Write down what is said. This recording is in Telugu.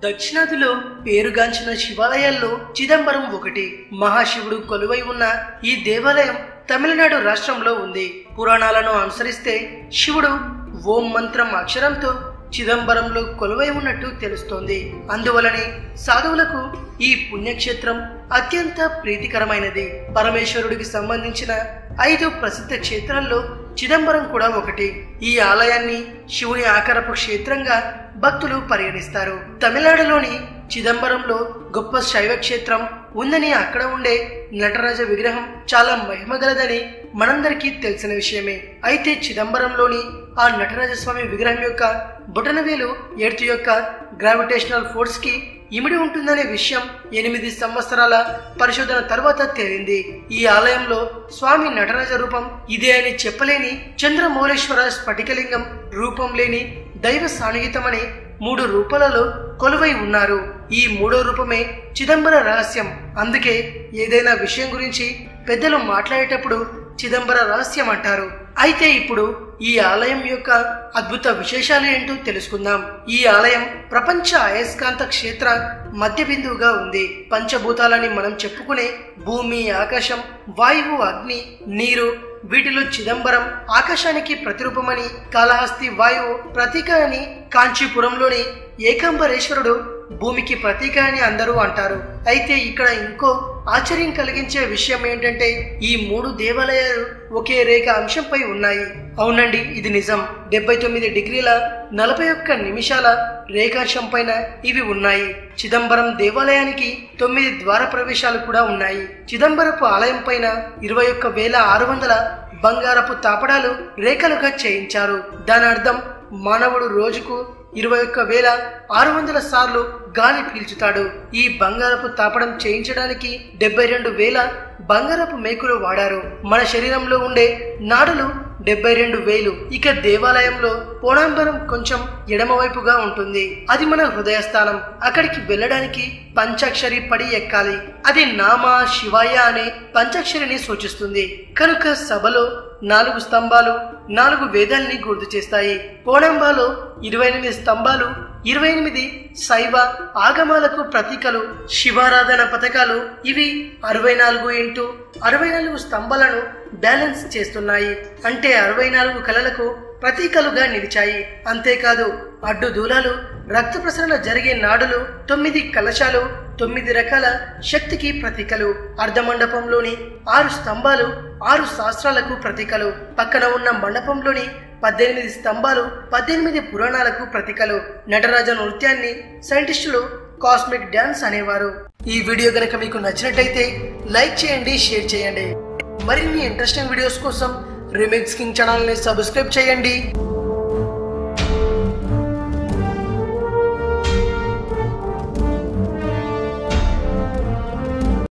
దక్షిణాదిలో పేరుగాంచిన శివాలయాల్లో చిదంబరం ఒకటి. మహాశివుడు కొలువై ఉన్న ఈ దేవాలయం తమిళనాడు రాష్ట్రంలో ఉంది. పురాణాలను అనుసరిస్తే శివుడు ఓం మంత్రం అక్షరంతో చిదంబరంలో కొలువై ఉన్నట్టు తెలుస్తోంది. అందువలనే సాధువులకు ఈ పుణ్యక్షేత్రం అత్యంత ప్రీతికరమైనది. పరమేశ్వరుడికి సంబంధించిన 5 ప్రసిద్ధ క్షేత్రాల్లో చిదంబరం కూడా ఒకటి. ఈ ఆలయాన్ని శివుని ఆకరపు క్షేత్రంగా భక్తులు పరిగణిస్తారు. తమిళనాడులోని చిదంబరంలో గొప్ప శైవ క్షేత్రం ఉందని, అక్కడ ఉండే నటరాజ విగ్రహం చాలా మహిమగలదని మనందరికీ తెలిసిన విషయమే. అయితే చిదంబరంలోని ఆ నటరాజస్వామి విగ్రహం యొక్క బొటనవేలు ఎర్త్ యొక్క గ్రావిటేషనల్ ఫోర్స్ కి ఇమిడి ఉంటుందనే విషయం 8 సంవత్సరాల పరిశోధన తర్వాత తేలింది. ఈ ఆలయంలో స్వామి నటరాజ రూపం ఇదే అని చెప్పలేని చంద్రమౌళేశ్వర స్ఫటికలింగం, రూపం లేని దైవ సాన్నిహితమని 3 రూపాలలో కొలువై ఉన్నారు. ఈ 3వ రూపమే చిదంబర రహస్యం. అందుకే ఏదైనా విషయం గురించి పెద్దలు మాట్లాడేటప్పుడు చిదంబర రహస్యం అంటారు. అయితే ఇప్పుడు ఈ ఆలయం యొక్క అద్భుత విశేషాలు ఏంటో తెలుసుకుందాం. ఈ ఆలయం ప్రపంచ అయస్కాంత క్షేత్ర మధ్య బిందువుగా ఉంది. పంచభూతాలని మనం చెప్పుకునే భూమి, ఆకాశం, వాయువు, అగ్ని, నీరు, వీటిలో చిదంబరం ఆకాశానికి ప్రతిరూపమని, కాళహస్తి వాయువు ప్రతీక అని, కాంచీపురంలోని ఏకాంబరేశ్వరుడు భూమికి ప్రతీక అని అందరూ అంటారు. అయితే ఇక్కడ ఇంకో ఆశ్చర్యం కలిగించే విషయం ఏంటంటే ఈ 3 దేవాలయాలు ఒకే రేఖ అంశంపై ఉన్నాయి. అవునండి, ఇది నిజం. 79 డిగ్రీల 41 నిమిషాల రేఖాంశం పైన ఇవి ఉన్నాయి. చిదంబరం దేవాలయానికి 9 ద్వార ప్రవేశాలు కూడా ఉన్నాయి. చిదంబరపు ఆలయం పైన 21,600 బంగారపు తాపడాలు రేఖలుగా చేయించారు. దాని అర్థం మానవుడు రోజుకు 21,600 సార్లు గాలి పీల్చుతాడు. ఈ బంగారపు తాపడం చేయించడానికి 72,000 బంగారపు మేకులు వాడారు. మన శరీరంలో ఉండే నాడులు 72,000. ఇక దేవాలయంలో పోణాంబరం కొంచెం ఎడమవైపుగా ఉంటుంది. అది మన హృదయస్థానం. అక్కడికి వెళ్ళడానికి పంచాక్షరి పడి ఎక్కాలి. అది నామ శివాయ అనే పంచాక్షరిని సూచిస్తుంది. కనుక సభలో 4 స్తంభాలు 4 వేదాల్ని గుర్తు చేస్తాయి. పోణంబాలో 28 స్తంభాలు 28 శైవ ఆగమాలకు ప్రతీకలు. శివారాధన పథకాలు ఇవి 64x64 స్తంభాలను బ్యాలెన్స్ చేస్తున్నాయి. అంటే 64 కళలకు ప్రతీకలుగా నిలిచాయి. అంతేకాదు అడ్డు దూలాలు, రక్త ప్రసరణ జరిగే నాడులు, 9 కలశాలు 9 రకాల శక్తికి ప్రతీకలు. అర్ధమండపంలోని 6 స్తంభాలు 6 శాస్త్రాలకు ప్రతీకలు. పక్కన ఉన్న మండపంలోని 18 స్తంభాలు 18 పురాణాలకు ప్రతీకలు. నటరాజ నృత్యాన్ని సైంటిస్టులు కాస్మిక్ డాన్స్ అనేవారు. ఈ వీడియో గనక మీకు నచ్చినట్లయితే లైక్ చేయండి, షేర్ చేయండి. మరిన్ని ఇంట్రెస్టింగ్ వీడియోస్ కోసం రీమిక్స్ కింగ్ ఛానల్ ని సబ్స్క్రైబ్ చేయండి.